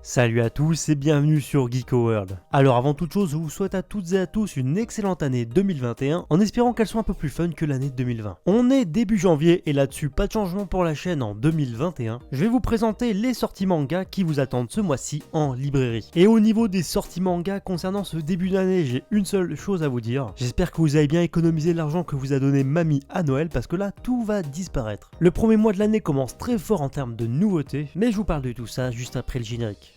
Salut à tous et bienvenue sur Geeko World. Alors avant toute chose, je vous souhaite à toutes et à tous une excellente année 2021 en espérant qu'elle soit un peu plus fun que l'année 2020. On est début janvier et là-dessus pas de changement pour la chaîne en 2021. Je vais vous présenter les sorties manga qui vous attendent ce mois-ci en librairie. Et au niveau des sorties manga concernant ce début d'année, j'ai une seule chose à vous dire. J'espère que vous avez bien économisé l'argent que vous a donné mamie à Noël parce que là tout va disparaître. Le premier mois de l'année commence très fort en termes de nouveautés, mais je vous parle de tout ça juste après le générique.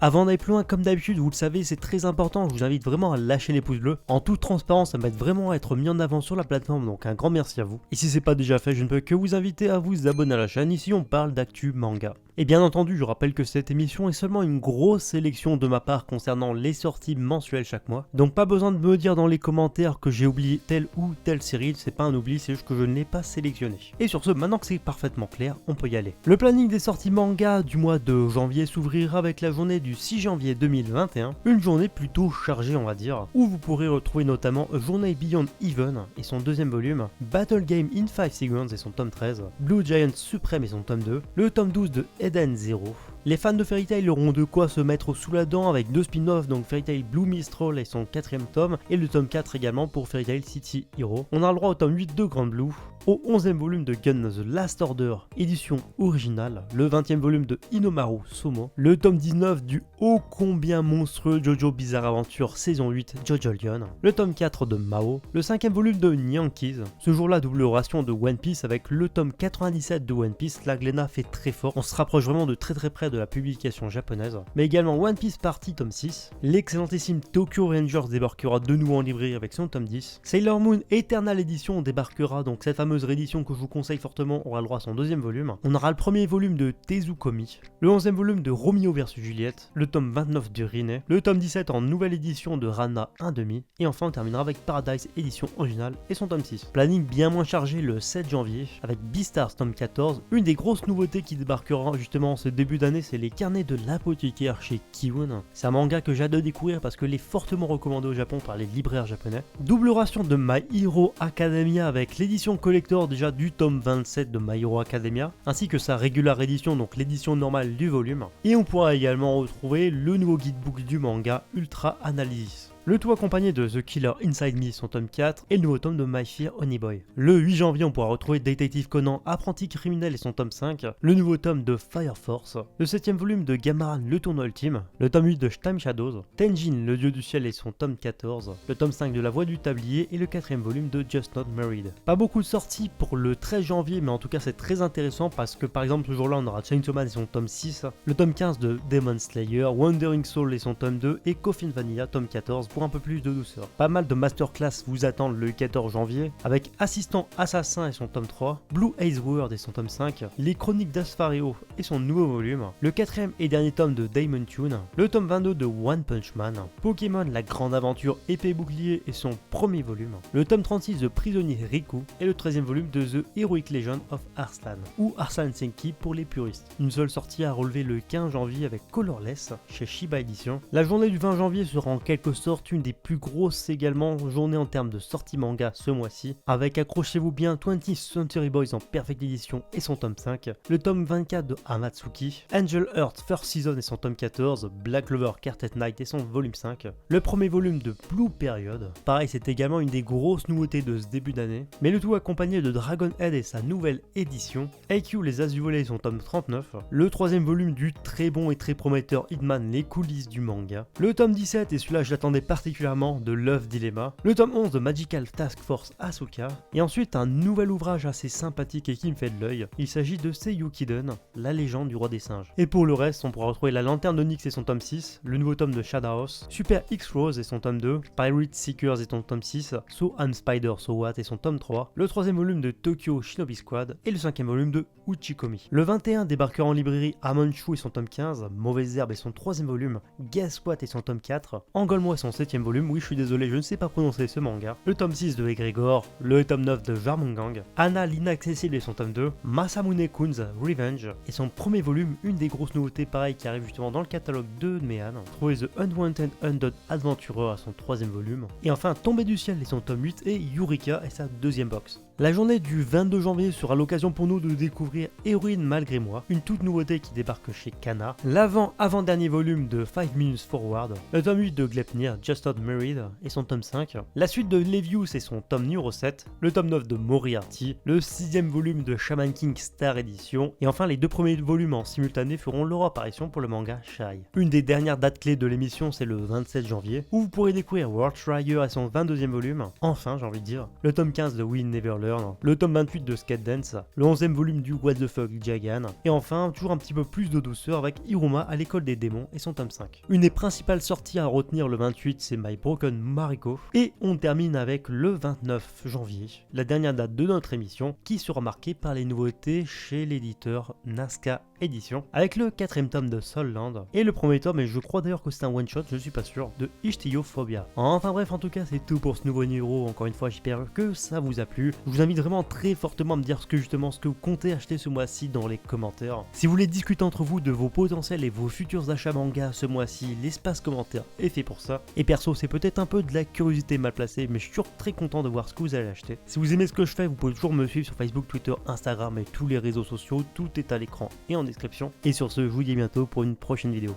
Avant d'aller plus loin, comme d'habitude, vous le savez, c'est très important, je vous invite vraiment à lâcher les pouces bleus. En toute transparence, ça m'aide vraiment à être mis en avant sur la plateforme, donc un grand merci à vous. Et si c'est pas déjà fait, je ne peux que vous inviter à vous abonner à la chaîne, ici on parle d'actu manga. Et bien entendu, je rappelle que cette émission est seulement une grosse sélection de ma part concernant les sorties mensuelles chaque mois. Donc pas besoin de me dire dans les commentaires que j'ai oublié telle ou telle série, c'est pas un oubli, c'est juste que je ne l'ai pas sélectionné. Et sur ce, maintenant que c'est parfaitement clair, on peut y aller. Le planning des sorties manga du mois de janvier s'ouvrira avec la journée du 6 janvier 2021, une journée plutôt chargée on va dire, où vous pourrez retrouver notamment Journey Beyond Even et son deuxième volume, Battle Game in 5 Seconds et son tome 13, Blue Giant Supreme et son tome 2, le tome 12 de Eden Zero. Les fans de Fairy Tail auront de quoi se mettre sous la dent avec deux spin-offs, donc Fairy Tail Blue Mistral et son quatrième tome, et le tome 4 également pour Fairy Tail City Hero. On a le droit au tome 8 de Grand Blue, au 11e volume de Gun The Last Order, édition originale, le 20e volume de Inomaru Somo, le tome 19 du ô combien monstrueux Jojo Bizarre Adventure saison 8 Jojo Lion, le tome 4 de Mao, le 5e volume de Nyankees, ce jour-là double ration de One Piece avec le tome 97 de One Piece, la Glénat fait très fort, on se rapproche vraiment de très près de la publication japonaise, mais également One Piece Party tome 6, l'excellentissime Tokyo Rangers débarquera de nouveau en librairie avec son tome 10, Sailor Moon Eternal Edition débarquera, donc cette fameuse réédition que je vous conseille fortement aura le droit à son deuxième volume. On aura le premier volume de Tezukomi, le 11e volume de Romeo vs Juliette, le tome 29 de Rinne, le tome 17 en nouvelle édition de Rana 1/2, et enfin on terminera avec Paradise édition originale et son tome 6. Planning bien moins chargé le 7 janvier avec Beastars tome 14, une des grosses nouveautés qui débarquera justement en ce début d'année, c'est les carnets de l'apothicaire chez Kiun. C'est un manga que j'ai hâte de découvrir parce que l'est fortement recommandé au Japon par les libraires japonais. Double ration de My Hero Academia avec l'édition collector déjà du tome 27 de My Hero Academia, ainsi que sa regular édition, donc l'édition normale du volume. Et on pourra également retrouver le nouveau guidebook du manga Ultra Analysis. Le tout accompagné de The Killer Inside Me, son tome 4, et le nouveau tome de My Fear Honeyboy. Le 8 janvier, on pourra retrouver Detective Conan, Apprenti criminel et son tome 5, le nouveau tome de Fire Force, le 7ème volume de Gamaran, le tournoi ultime, le tome 8 de Time Shadows, Tenjin, le dieu du ciel et son tome 14, le tome 5 de La Voix du tablier et le 4ème volume de Just Not Married. Pas beaucoup de sorties pour le 13 janvier, mais en tout cas c'est très intéressant parce que par exemple ce jour-là on aura Chainsaw Man et son tome 6, le tome 15 de Demon Slayer, Wandering Soul et son tome 2 et Coffin Vanilla tome 14 pour un peu plus de douceur. Pas mal de masterclass vous attendent le 14 janvier avec Assistant Assassin et son tome 3, Blue Ace World et son tome 5, Les Chroniques d'Asphario et son nouveau volume, le 4ème et dernier tome de Daemon Tune, le tome 22 de One Punch Man, Pokémon La Grande Aventure Épée Bouclier et son premier volume, le tome 36 de Prisonnier Riku et le 13ème volume de The Heroic Legend of Arslan, ou Arslan Senki pour les puristes. Une seule sortie à relever le 15 janvier avec Colorless chez Shiba Edition. La journée du 20 janvier sera en quelque sorte une des plus grosses également journées en termes de sortie manga ce mois-ci, avec accrochez-vous bien 20th Century Boys en Perfect Edition et son tome 5, le tome 24 de Amatsuki, Angel Earth First Season et son tome 14, Black Clover Quartet Night et son volume 5, le premier volume de Blue Period. Pareil, c'est également une des grosses nouveautés de ce début d'année, mais le tout accompagné de Dragon Head et sa nouvelle édition, AQ Les As du Volet et son tome 39, le troisième volume du très bon et très prometteur Hitman Les Coulisses du manga, le tome 17 et celui-là je l'attendais particulièrement de Love Dilemma, le tome 11 de Magical Task Force Asuka, et ensuite un nouvel ouvrage assez sympathique et qui me fait de l'œil, il s'agit de Seiyukiden, la légende du roi des singes. Et pour le reste, on pourra retrouver La Lanterne de Nyx et son tome 6, le nouveau tome de Shadowhouse, Super X-Rose et son tome 2, Pirate Seekers et son tome 6, So I'm Spider So What et son tome 3, le troisième volume de Tokyo Shinobi Squad et le cinquième volume de Uchikomi. Le 21 débarquera en librairie Amanchu et son tome 15, Mauvaise Herbe et son troisième volume, Guess What et son tome 4, Engole-moi et son 7 7ème volume, oui je suis désolé, je ne sais pas prononcer ce manga, le tome 6 de Egregor, le tome 9 de Jarmongang, Anna l'inaccessible et son tome 2, Masamune Kun's Revenge, et son premier volume, une des grosses nouveautés pareil qui arrive justement dans le catalogue de Mehan, trouver The Unwanted Undead Adventurer à son 3ème volume, et enfin Tombé du ciel et son tome 8 et Eureka et sa 2ème box. La journée du 22 janvier sera l'occasion pour nous de découvrir Héroïne malgré moi, une toute nouveauté qui débarque chez Kana, l'avant-dernier volume de 5 Minutes Forward, le tome 8 de Gleipnir, Just Not Married et son tome 5, la suite de Levius et son tome numéro 7, le tome 9 de Moriarty, le 6ème volume de Shaman King Star Edition, et enfin les 2 premiers volumes en simultané feront leur apparition pour le manga Shai. Une des dernières dates clés de l'émission c'est le 27 janvier, où vous pourrez découvrir World Trigger et son 22ème volume, enfin j'ai envie de dire, le tome 15 de We Never Learn, le tome 28 de Skate Dance, le 11ème volume du What the Fuck Jagan, et enfin toujours un petit peu plus de douceur avec Iruma à l'école des démons et son tome 5. Une des principales sorties à retenir le 28 c'est My Broken Mariko, et on termine avec le 29 janvier, la dernière date de notre émission, qui sera marquée par les nouveautés chez l'éditeur Nazca Édition, avec le 4ème tome de Soulland, et le premier tome, et je crois d'ailleurs que c'est un one shot, je suis pas sûr, de Ichthyophobia. Enfin bref, en tout cas c'est tout pour ce nouveau numéro, encore une fois j'espère que ça vous a plu. Je vous invite vraiment très fortement à me dire ce que vous comptez acheter ce mois-ci dans les commentaires. Si vous voulez discuter entre vous de vos potentiels et vos futurs achats manga ce mois-ci, l'espace commentaire est fait pour ça. Et perso c'est peut-être un peu de la curiosité mal placée, mais je suis toujours très content de voir ce que vous allez acheter. Si vous aimez ce que je fais, vous pouvez toujours me suivre sur Facebook, Twitter, Instagram et tous les réseaux sociaux, tout est à l'écran et en description. Et sur ce, je vous dis à bientôt pour une prochaine vidéo.